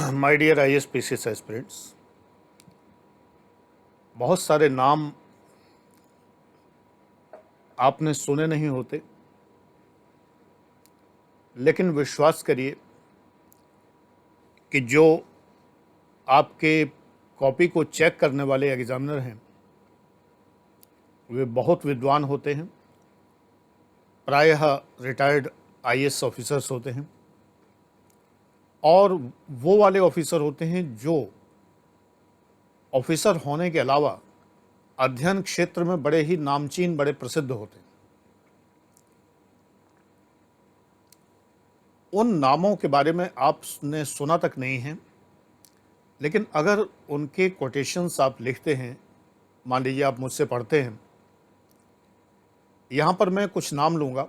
My dear IAS aspirants, बहुत सारे नाम आपने सुने नहीं होते, लेकिन विश्वास करिए कि जो आपके कॉपी को चेक करने वाले एग्जामिनर हैं वे बहुत विद्वान होते हैं, प्रायः रिटायर्ड IAS ऑफिसर्स होते हैं और वो वाले ऑफिसर होते हैं जो ऑफिसर होने के अलावा अध्ययन क्षेत्र में बड़े ही नामचीन, बड़े प्रसिद्ध होते हैं। उन नामों के बारे में आपने सुना तक नहीं है, लेकिन अगर उनके कोटेशंस आप लिखते हैं, मान लीजिए आप मुझसे पढ़ते हैं, यहाँ पर मैं कुछ नाम लूँगा,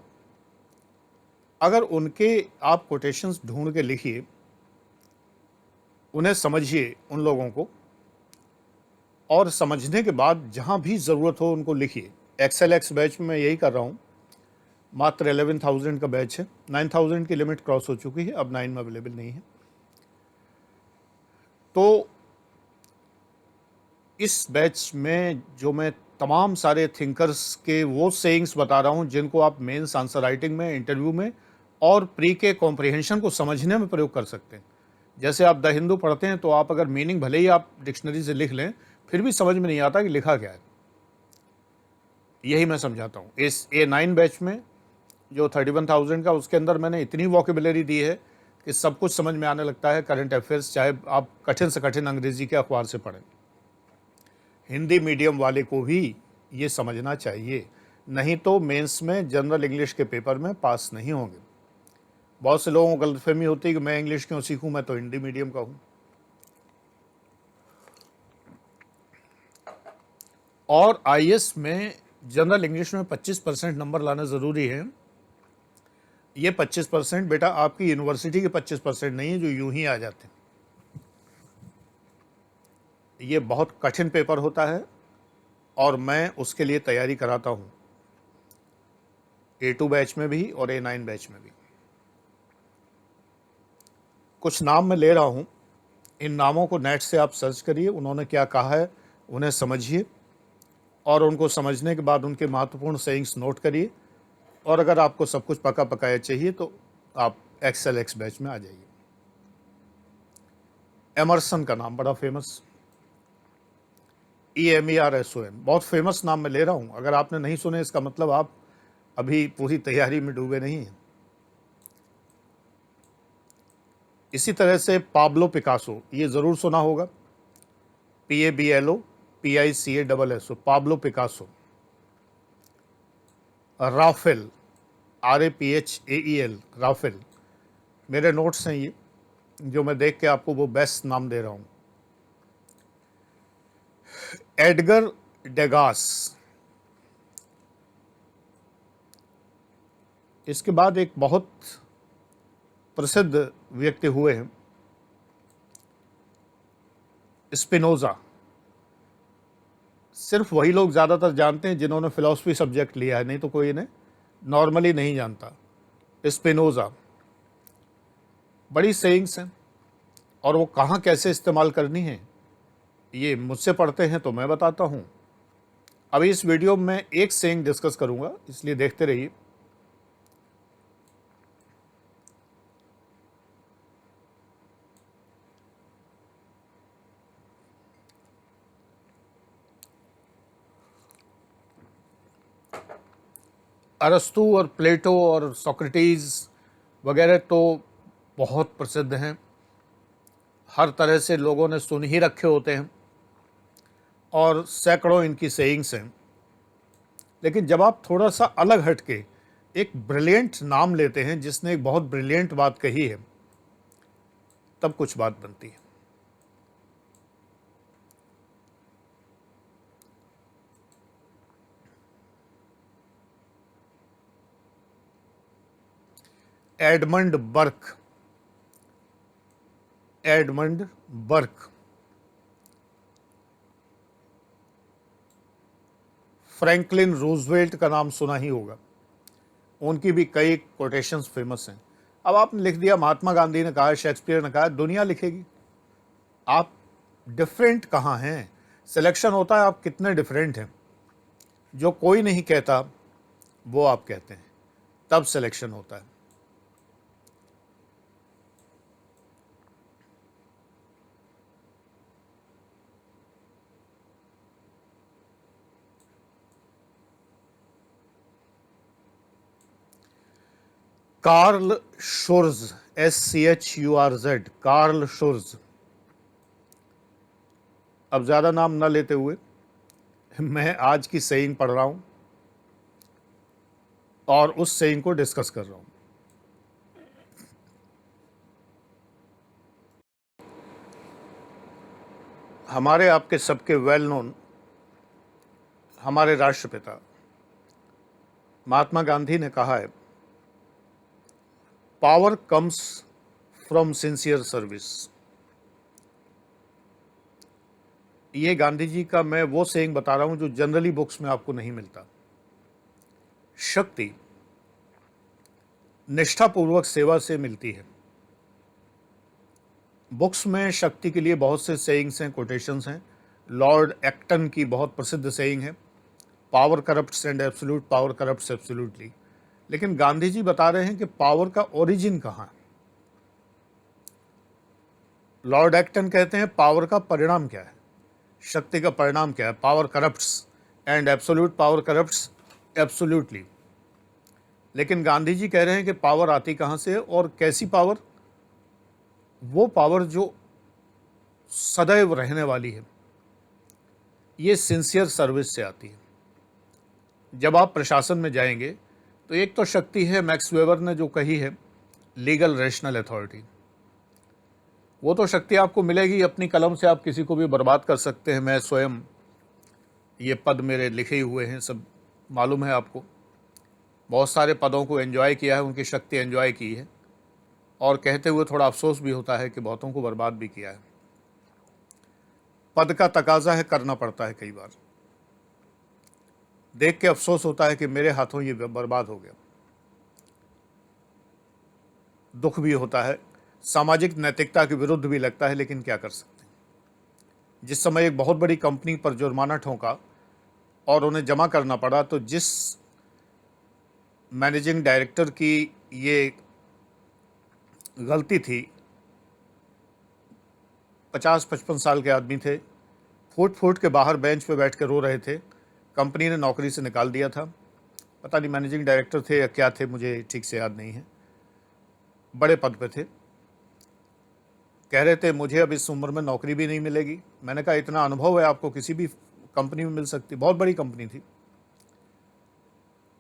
अगर उनके आप कोटेशंस ढूंढ के लिखिए, उन्हें समझिए उन लोगों को, और समझने के बाद जहाँ भी ज़रूरत हो उनको लिखिए। XLX बैच में मैं यही कर रहा हूँ, मात्र 11,000 का बैच है, 9,000 की लिमिट क्रॉस हो चुकी है, अब 9 में अवेलेबल नहीं है। तो इस बैच में जो मैं तमाम सारे थिंकर्स के वो सेइंग्स बता रहा हूँ जिनको आप मेंस आंसर राइटिंग में, इंटरव्यू में और प्री के कॉम्प्रिहेंशन को समझने में प्रयोग कर सकते हैं। जैसे आप द हिंदू पढ़ते हैं तो आप अगर मीनिंग भले ही आप डिक्शनरी से लिख लें, फिर भी समझ में नहीं आता कि लिखा क्या है। यही मैं समझाता हूँ। इस A9 बैच में जो 31,000 का, उसके अंदर मैंने इतनी वोकेबुलरी दी है कि सब कुछ समझ में आने लगता है। करंट अफेयर्स चाहे आप कठिन से कठिन अंग्रेजी के अखबार से पढ़ें, हिंदी मीडियम वाले को भी ये समझना चाहिए, नहीं तो मेंस में जनरल इंग्लिश के पेपर में पास नहीं होंगे। बहुत से लोगों को गलतफहमी होती है कि मैं इंग्लिश क्यों सीखूं, मैं तो हिंदी मीडियम का हूँ। और IAS में जनरल इंग्लिश में 25% नंबर लाना ज़रूरी है। ये 25% बेटा आपकी यूनिवर्सिटी के 25% नहीं है जो यूं ही आ जाते हैं। ये बहुत कठिन पेपर होता है और मैं उसके लिए तैयारी कराता हूँ, A2 बैच में भी और A9 बैच में भी। कुछ नाम मैं ले रहा हूँ, इन नामों को नेट से आप सर्च करिए, उन्होंने क्या कहा है उन्हें समझिए और उनको समझने के बाद उनके महत्वपूर्ण सेइंग्स नोट करिए। और अगर आपको सब कुछ पका पकाया चाहिए तो आप XLX बैच में आ जाइए। एमर्सन का नाम बड़ा फेमस, EMERSON, बहुत फेमस नाम मैं ले रहा हूँ। अगर आपने नहीं सुने इसका मतलब आप अभी पूरी तैयारी में डूबे नहीं हैं। इसी तरह से पाब्लो पिकासो, ये ज़रूर सुना होगा, PABLO PICASO, Pablo Picasso. Raphael, RAPHAEL, Raphael, मेरे नोट्स हैं ये, जो मैं देख के आपको वो बेस्ट नाम दे रहा हूँ। एडगर डेगास, इसके बाद एक बहुत प्रसिद्ध व्यक्ति हुए हैं, स्पिनोज़ा। सिर्फ वही लोग ज़्यादातर जानते हैं जिन्होंने फिलॉसफी सब्जेक्ट लिया है, नहीं तो कोई इन्हें नॉर्मली नहीं जानता। स्पिनोज़ा, बड़ी सेइंग्स हैं और वो कहाँ कैसे इस्तेमाल करनी है ये मुझसे पढ़ते हैं तो मैं बताता हूँ। अभी इस वीडियो में मैं एक सेइंग डिस्कस करूँगा, इसलिए देखते रहिए। अरस्तु और प्लेटो और सोक्रेटिस वगैरह तो बहुत प्रसिद्ध हैं, हर तरह से लोगों ने सुन ही रखे होते हैं और सैकड़ों इनकी सेइंग्स हैं। लेकिन जब आप थोड़ा सा अलग हट के एक ब्रिलियंट नाम लेते हैं जिसने एक बहुत ब्रिलियंट बात कही है, तब कुछ बात बनती है। Edmund Burke, Edmund Burke. Franklin Roosevelt का नाम सुना ही होगा, उनकी भी कई कोटेशंस फेमस हैं। अब आपने लिख दिया महात्मा गांधी ने कहा, शेक्सपियर ने कहा, दुनिया लिखेगी, आप डिफरेंट कहाँ हैं? सिलेक्शन होता है आप कितने डिफरेंट हैं। जो कोई नहीं कहता वो आप कहते हैं, तब सिलेक्शन होता है। Carl Schurz, SCHURZ, Carl Schurz. अब ज़्यादा नाम न लेते हुए मैं आज की सेइंग पढ़ रहा हूं और उस सेइंग को डिस्कस कर रहा हूं। हमारे आपके सबके वेल नोन हमारे राष्ट्रपिता महात्मा गांधी ने कहा है, power comes from sincere service. ये गांधी जी का मैं वो सेइंग बता रहा हूं जो जनरली बुक्स में आपको नहीं मिलता। शक्ति निष्ठापूर्वक सेवा से मिलती है। बुक्स में शक्ति के लिए बहुत से सेइंग्स हैं, कोटेशंस हैं। लॉर्ड एक्टन की बहुत प्रसिद्ध सेइंग है, power corrupts and absolute power corrupts absolutely. लेकिन गांधी जी बता रहे हैं कि पावर का ओरिजिन कहाँ है। लॉर्ड एक्टन कहते हैं पावर का परिणाम क्या है, शक्ति का परिणाम क्या है, power corrupts and absolute power corrupts absolutely. लेकिन गांधी जी कह रहे हैं कि पावर आती कहाँ से और कैसी पावर? वो पावर जो सदैव रहने वाली है, ये सिंसियर सर्विस से आती है। जब आप प्रशासन में जाएंगे तो एक तो शक्ति है, मैक्स वेबर ने जो कही है, लीगल रैशनल अथॉरिटी। वो तो शक्ति आपको मिलेगी, अपनी कलम से आप किसी को भी बर्बाद कर सकते हैं। मैं स्वयं, ये पद मेरे लिखे हुए हैं, सब मालूम है आपको। बहुत सारे पदों को एंजॉय किया है, उनकी शक्ति एंजॉय की है, और कहते हुए थोड़ा अफसोस भी होता है कि बहुतों को बर्बाद भी किया है। पद का तकाजा है, करना पड़ता है कई बार। देख के अफसोस होता है कि मेरे हाथों ये बर्बाद हो गया। दुख भी होता है, सामाजिक नैतिकता के विरुद्ध भी लगता है, लेकिन क्या कर सकते हैं। जिस समय एक बहुत बड़ी कंपनी पर जुर्माना ठोंका और उन्हें जमा करना पड़ा, तो जिस मैनेजिंग डायरेक्टर की ये गलती थी, 50-55 साल के आदमी थे, फूट फूट के बाहर बेंच पे बैठ के रो रहे थे। कंपनी ने नौकरी से निकाल दिया था। पता नहीं मैनेजिंग डायरेक्टर थे या क्या थे, मुझे ठीक से याद नहीं है। बड़े पद पे थे। कह रहे थे मुझे अब इस उम्र में नौकरी भी नहीं मिलेगी। मैंने कहा इतना अनुभव है आपको, किसी भी कंपनी में मिल सकती, बहुत बड़ी कंपनी थी।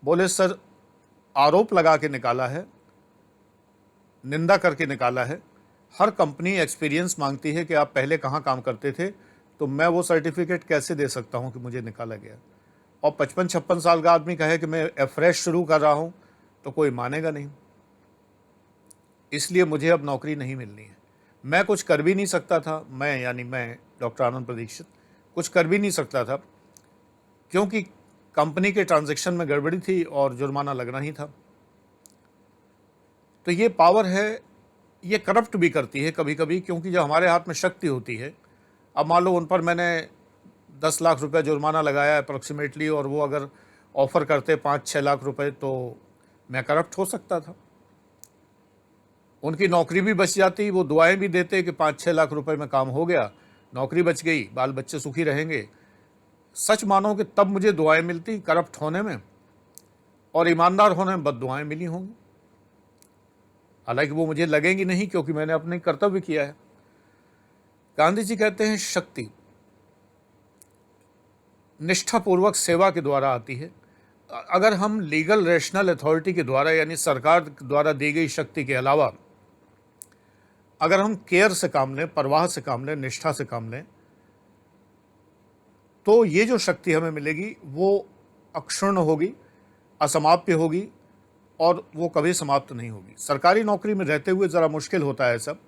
बोले सर, आरोप लगा के निकाला है, निंदा करके निकाला है। हर कंपनी एक्सपीरियंस मांगती है कि आप पहले कहाँ काम करते थे, तो मैं वो सर्टिफिकेट कैसे दे सकता हूँ कि मुझे निकाला गया। और 55-56 साल का आदमी कहे कि मैं फ्रेश शुरू कर रहा हूँ, तो कोई मानेगा नहीं। इसलिए मुझे अब नौकरी नहीं मिलनी है। मैं कुछ कर भी नहीं सकता था, मैं यानी मैं डॉक्टर आनंद प्रदीक्षित कुछ कर भी नहीं सकता था, क्योंकि कंपनी के ट्रांजैक्शन में गड़बड़ी थी और जुर्माना लगना ही था। तो ये पावर है, ये करप्ट भी करती है कभी कभी, क्योंकि जब हमारे हाथ में शक्ति होती है, अब मान लो उन पर मैंने 10 लाख रुपए जुर्माना लगाया अप्रॉक्सीमेटली, और वो अगर ऑफ़र करते 5-6 लाख रुपए, तो मैं करप्ट हो सकता था। उनकी नौकरी भी बच जाती, वो दुआएं भी देते कि 5-6 लाख रुपए में काम हो गया, नौकरी बच गई, बाल बच्चे सुखी रहेंगे। सच मानो कि तब मुझे दुआएं मिलती करप्ट होने में, और ईमानदार होने में बद दुआएं मिली होंगी। हालांकि वो मुझे लगेंगी नहीं, क्योंकि मैंने अपने कर्तव्य किया है। गांधी जी कहते हैं शक्ति निष्ठापूर्वक सेवा के द्वारा आती है। अगर हम लीगल रैशनल अथॉरिटी के द्वारा, यानी सरकार द्वारा दी गई शक्ति के अलावा, अगर हम केयर से काम लें, परवाह से काम लें, निष्ठा से काम लें, तो ये जो शक्ति हमें मिलेगी वो अक्षुण्ण होगी, असमाप्य होगी, और वो कभी समाप्त नहीं होगी। सरकारी नौकरी में रहते हुए ज़रा मुश्किल होता है सब।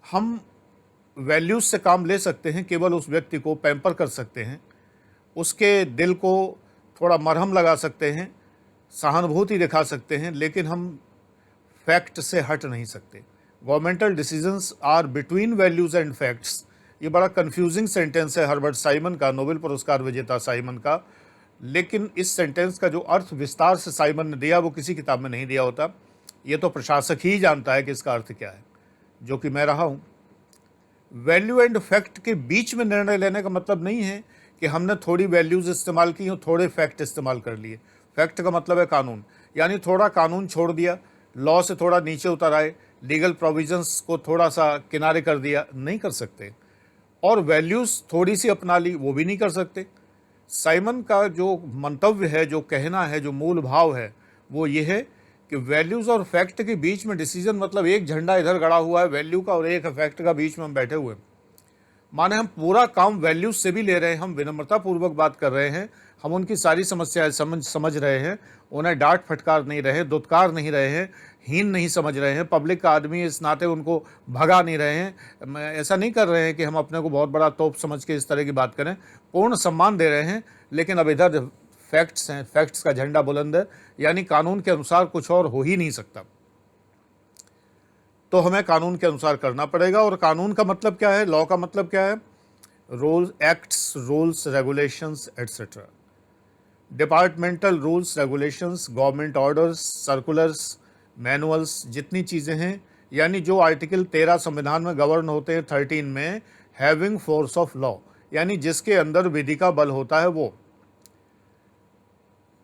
हम वैल्यूज़ से काम ले सकते हैं, केवल उस व्यक्ति को पैम्पर कर सकते हैं, उसके दिल को थोड़ा मरहम लगा सकते हैं, सहानुभूति दिखा सकते हैं, लेकिन हम फैक्ट से हट नहीं सकते। Governmental decisions are between values and facts, ये बड़ा कंफ्यूजिंग सेंटेंस है हर्बर्ट साइमन का, नोबेल पुरस्कार विजेता साइमन का। लेकिन इस सेंटेंस का जो अर्थ विस्तार से साइमन ने दिया वो किसी किताब में नहीं दिया होता। ये तो प्रशासक ही जानता है कि इसका अर्थ क्या है, जो कि मैं रहा हूँ। वैल्यू एंड फैक्ट के बीच में निर्णय लेने का मतलब नहीं है कि हमने थोड़ी वैल्यूज इस्तेमाल की और थोड़े फैक्ट इस्तेमाल कर लिए। फैक्ट का मतलब है कानून, यानी थोड़ा कानून छोड़ दिया, लॉ से थोड़ा नीचे उतर आए, लीगल प्रोविजंस को थोड़ा सा किनारे कर दिया, नहीं कर सकते। और वैल्यूज थोड़ी सी अपना ली, वो भी नहीं कर सकते। साइमन का जो मंतव्य है, जो कहना है, जो मूल भाव है, वो ये है कि वैल्यूज और फैक्ट के बीच में डिसीजन, मतलब एक झंडा इधर गड़ा हुआ है वैल्यू का और एक फैक्ट का, बीच में हम बैठे हुए हैं। माने हम पूरा काम वैल्यूज से भी ले रहे हैं, हम विनम्रता पूर्वक बात कर रहे हैं, हम उनकी सारी समस्याएं समझ रहे हैं, उन्हें डांट फटकार नहीं रहे, दुत्कार नहीं रहे हैं, हीन नहीं समझ रहे हैं, पब्लिक का आदमी इस नाते उनको भगा नहीं रहे हैं। ऐसा नहीं कर रहे हैं कि हम अपने को बहुत बड़ा तोप समझ के इस तरह की बात करें, पूर्ण सम्मान दे रहे हैं। लेकिन अब इधर फैक्ट्स हैं, फैक्ट्स का झंडा बुलंद है, यानी कानून के अनुसार कुछ और हो ही नहीं सकता। तो हमें कानून के अनुसार करना पड़ेगा। और कानून का मतलब क्या है, लॉ का मतलब क्या है? Rules, acts, rules, regulations etcetera. Departmental rules, regulations, government orders, circulars, manuals, जितनी चीज़ें हैं, यानी जो आर्टिकल 13 संविधान में गवर्न होते हैं, 13 में, हैविंग फोर्स ऑफ लॉ, यानी जिसके अंदर विधि का बल होता है वो।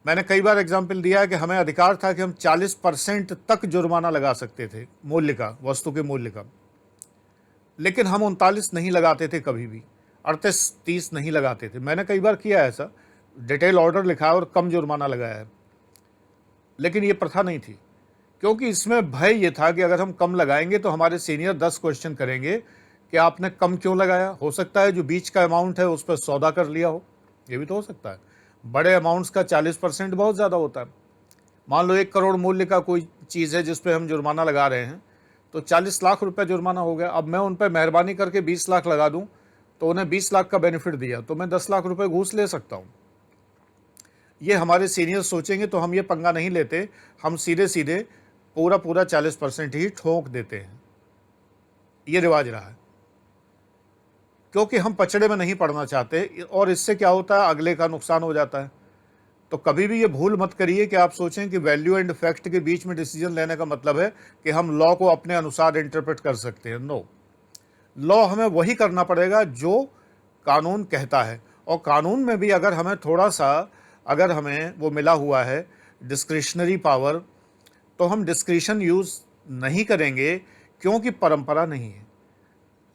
मैंने कई बार एग्जाम्पल दिया है कि हमें अधिकार था कि हम 40% तक जुर्माना लगा सकते थे मूल्य का, वस्तु के मूल्य का, लेकिन हम 39 नहीं लगाते थे कभी भी, 38-30 नहीं लगाते थे। मैंने कई बार किया ऐसा, डिटेल ऑर्डर लिखा है और कम जुर्माना लगाया है, लेकिन ये प्रथा नहीं थी, क्योंकि इसमें भय ये था कि अगर हम कम लगाएंगे तो हमारे सीनियर 10 क्वेश्चन करेंगे कि आपने कम क्यों लगाया। हो सकता है जो बीच का अमाउंट है उस पर सौदा कर लिया हो, ये भी तो हो सकता है। बड़े अमाउंट्स का 40% बहुत ज़्यादा होता है। मान लो 1 करोड़ मूल्य का कोई चीज़ है जिस पे हम जुर्माना लगा रहे हैं, तो 40 लाख रुपए जुर्माना हो गया। अब मैं उन पर मेहरबानी करके 20 लाख लगा दूं, तो उन्हें 20 लाख का बेनिफिट दिया, तो मैं 10 लाख रुपए घूस ले सकता हूं। ये हमारे सीनियर सोचेंगे तो हम ये पंगा नहीं लेते, हम सीधे सीधे पूरा पूरा 40% ही ठोक देते हैं। ये रिवाज रहा है, क्योंकि हम पचड़े में नहीं पड़ना चाहते, और इससे क्या होता है, अगले का नुकसान हो जाता है। तो कभी भी ये भूल मत करिए कि आप सोचें कि वैल्यू एंड फैक्ट के बीच में डिसीजन लेने का मतलब है कि हम लॉ को अपने अनुसार इंटरप्रेट कर सकते हैं। नो, लॉ हमें वही करना पड़ेगा जो कानून कहता है। और कानून में भी अगर हमें थोड़ा सा, अगर हमें वो मिला हुआ है डिस्क्रिशनरी पावर, तो हम डिस्क्रिशन यूज़ नहीं करेंगे, क्योंकि परंपरा नहीं है।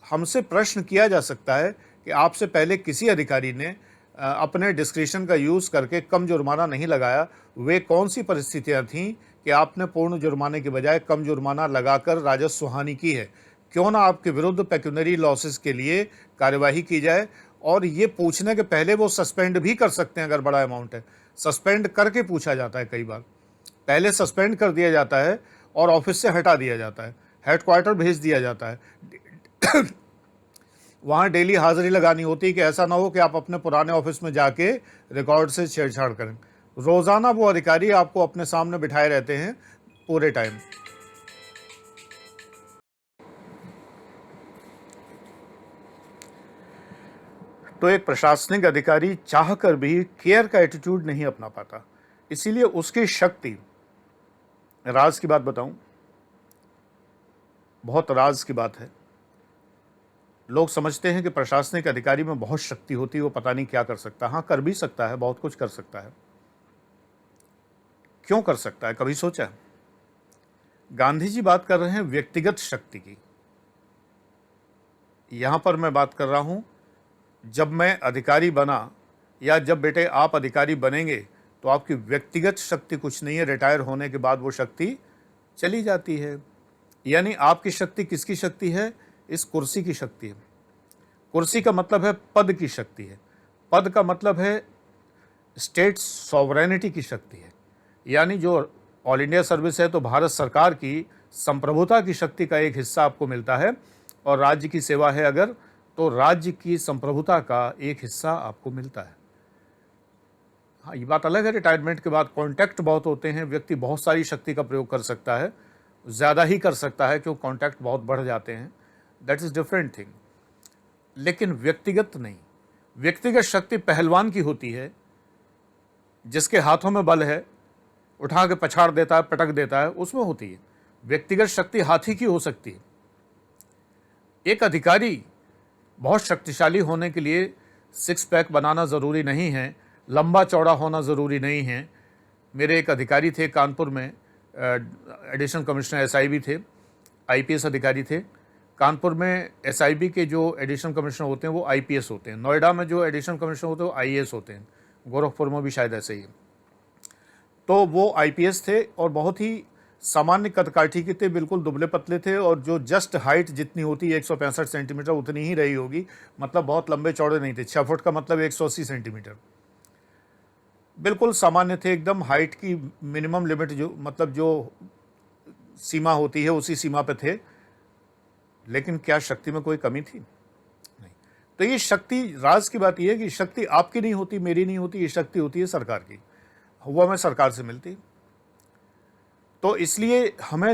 हमसे प्रश्न किया जा सकता है कि आपसे पहले किसी अधिकारी ने अपने डिस्क्रिशन का यूज़ करके कम जुर्माना नहीं लगाया, वे कौन सी परिस्थितियां थीं कि आपने पूर्ण जुर्माने के बजाय कम जुर्माना लगाकर राजस्व हानि की है। क्यों ना आपके विरुद्ध पेक्यूनरी लॉसेस के लिए कार्यवाही की जाए। और ये पूछने के पहले वो सस्पेंड भी कर सकते हैं अगर बड़ा अमाउंट है, सस्पेंड करके पूछा जाता है। कई बार पहले सस्पेंड कर दिया जाता है और ऑफिस से हटा दिया जाता है, हेडक्वार्टर भेज दिया जाता है। वहाँ डेली हाजिरी लगानी होती है कि ऐसा ना हो कि आप अपने पुराने ऑफिस में जाके रिकॉर्ड से छेड़छाड़ करें। रोज़ाना वो अधिकारी आपको अपने सामने बिठाए रहते हैं पूरे टाइम। तो एक प्रशासनिक अधिकारी चाहकर भी केयर का एटीट्यूड नहीं अपना पाता, इसीलिए उसकी शक्ति, राज की बात बताऊं, बहुत राज की बात है। लोग समझते हैं कि प्रशासनिक अधिकारी में बहुत शक्ति होती है, वो पता नहीं क्या कर सकता। हाँ, कर भी सकता है, बहुत कुछ कर सकता है। क्यों कर सकता है, कभी सोचा? गांधी जी बात कर रहे हैं व्यक्तिगत शक्ति की, यहां पर मैं बात कर रहा हूं जब मैं अधिकारी बना, या जब बेटे आप अधिकारी बनेंगे तो आपकी व्यक्तिगत शक्ति कुछ नहीं है, रिटायर होने के बाद वो शक्ति चली जाती है। यानी आपकी शक्ति किसकी शक्ति है? इस कुर्सी की शक्ति है। कुर्सी का मतलब है पद की शक्ति है, पद का मतलब है स्टेट सॉवरेनिटी की शक्ति है। यानी जो ऑल इंडिया सर्विस है तो भारत सरकार की संप्रभुता की शक्ति का एक हिस्सा आपको मिलता है, और राज्य की सेवा है अगर, तो राज्य की संप्रभुता का एक हिस्सा आपको मिलता है। हाँ, ये बात अलग है, रिटायरमेंट के बाद कॉन्टैक्ट बहुत होते हैं, व्यक्ति बहुत सारी शक्ति का प्रयोग कर सकता है, ज़्यादा ही कर सकता है क्योंकि कॉन्टैक्ट बहुत बढ़ जाते हैं, दैट इज़ डिफरेंट थिंग। लेकिन व्यक्तिगत नहीं। व्यक्तिगत शक्ति पहलवान की होती है, जिसके हाथों में बल है, उठा के पछाड़ देता है, पटक देता है, उसमें होती है। व्यक्तिगत शक्ति हाथी की हो सकती है। एक अधिकारी बहुत शक्तिशाली होने के लिए सिक्स पैक बनाना ज़रूरी नहीं है, लंबा चौड़ा होना ज़रूरी नहीं है। मेरे एक अधिकारी थे कानपुर में, एडिशनल कमिश्नर एसआईबी थे, आईपीएस अधिकारी थे। कानपुर में एसआईबी के जो एडिशनल कमिश्नर होते हैं वो आईपीएस होते हैं। नोएडा में जो एडिशनल कमिश्नर होते हैं वो आईएएस होते हैं। गोरखपुर में भी शायद ऐसे ही है। तो वो आईपीएस थे और बहुत ही सामान्य कद-काठी के थे, बिल्कुल दुबले-पतले थे और जो जस्ट हाइट जितनी होती है 165 सेंटीमीटर उतनी ही रही होगी, मतलब बहुत लंबे-चौड़े नहीं थे। 6 फुट का मतलब 180 सेंटीमीटर। बिल्कुल सामान्य थे एकदम, हाइट की मिनिमम लिमिट जो मतलब जो सीमा होती है उसी सीमा पे थे। लेकिन क्या शक्ति में कोई कमी थी? नहीं। तो ये शक्ति, राज की बात ये है कि शक्ति आपकी नहीं होती, मेरी नहीं होती, ये शक्ति होती है सरकार की। वो हमें सरकार से मिलती। तो इसलिए हमें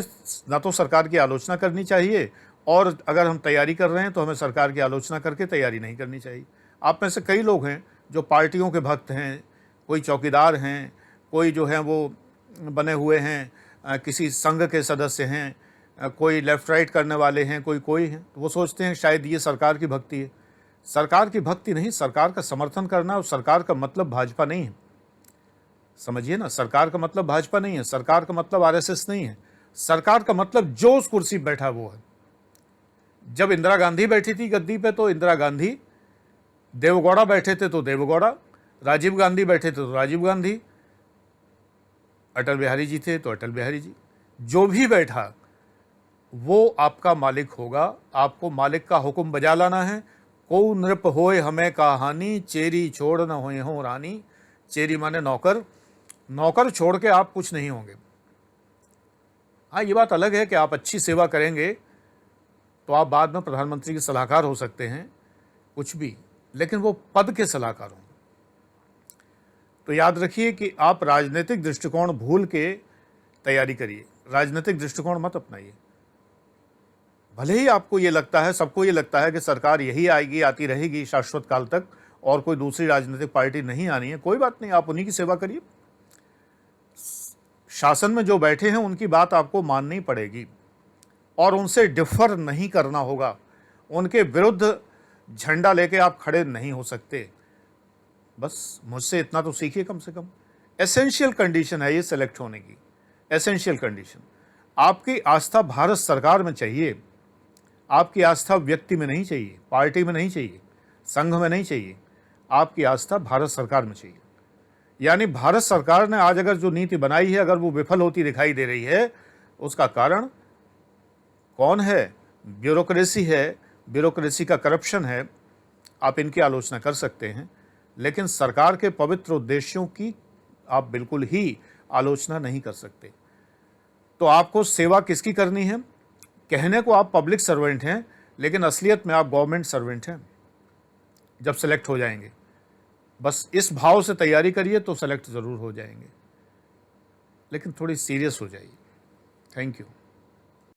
ना तो सरकार की आलोचना करनी चाहिए और अगर हम तैयारी कर रहे हैं तो हमें सरकार की आलोचना करके तैयारी नहीं करनी चाहिए। आप में से कई लोग हैं जो पार्टियों के भक्त हैं, कोई चौकीदार हैं, कोई जो है वो बने हुए हैं, किसी संघ के सदस्य हैं, कोई लेफ्ट राइट करने वाले हैं, कोई हैं, तो वो सोचते हैं शायद ये सरकार की भक्ति है। सरकार की भक्ति नहीं, सरकार का समर्थन करना। और सरकार का मतलब भाजपा नहीं है, समझिए ना। सरकार का मतलब भाजपा नहीं है, सरकार का मतलब आरएसएस नहीं है। सरकार का मतलब जो उस कुर्सी पर बैठा वो है। जब इंदिरा गांधी बैठी थी गद्दी पे तो इंदिरा गांधी, देवगौड़ा बैठे थे तो देवगौड़ा, राजीव गांधी बैठे थे तो राजीव गांधी, अटल बिहारी जी थे तो अटल बिहारी जी। जो भी बैठा वो आपका मालिक होगा। आपको मालिक का हुक्म बजा लाना है। को नृप होए हमें कहानी, चेरी छोड़ न होए हो रानी। चेरी माने नौकर, नौकर छोड़ के आप कुछ नहीं होंगे। हाँ, ये बात अलग है कि आप अच्छी सेवा करेंगे तो आप बाद में प्रधानमंत्री के सलाहकार हो सकते हैं, कुछ भी, लेकिन वो पद के सलाहकार होंगे। तो याद रखिए कि आप राजनीतिक दृष्टिकोण भूल के तैयारी करिए, राजनीतिक दृष्टिकोण मत अपनाइए। भले ही आपको ये लगता है, सबको ये लगता है कि सरकार यही आएगी, आती रहेगी शाश्वत काल तक और कोई दूसरी राजनीतिक पार्टी नहीं आनी है, कोई बात नहीं, आप उन्हीं की सेवा करिए। शासन में जो बैठे हैं उनकी बात आपको माननी पड़ेगी और उनसे डिफर नहीं करना होगा। उनके विरुद्ध झंडा लेके आप खड़े नहीं हो सकते। बस मुझसे इतना तो सीखिए कम से कम। एसेंशियल कंडीशन है ये सेलेक्ट होने की, एसेंशियल कंडीशन। आपकी आस्था भारत सरकार में चाहिए, आपकी आस्था व्यक्ति में नहीं चाहिए, पार्टी में नहीं चाहिए, संघ में नहीं चाहिए। आपकी आस्था भारत सरकार में चाहिए। यानी भारत सरकार ने आज अगर जो नीति बनाई है, अगर वो विफल होती दिखाई दे रही है, उसका कारण कौन है? ब्यूरोक्रेसी है, ब्यूरोक्रेसी का करप्शन है। आप इनकी आलोचना कर सकते हैं, लेकिन सरकार के पवित्र उद्देश्यों की आप बिल्कुल ही आलोचना नहीं कर सकते। तो आपको सेवा किसकी करनी है? कहने को आप पब्लिक सर्वेंट हैं, लेकिन असलियत में आप गवर्नमेंट सर्वेंट हैं जब सेलेक्ट हो जाएंगे। बस इस भाव से तैयारी करिए तो सेलेक्ट ज़रूर हो जाएंगे, लेकिन थोड़ी सीरियस हो जाइए। Thank you.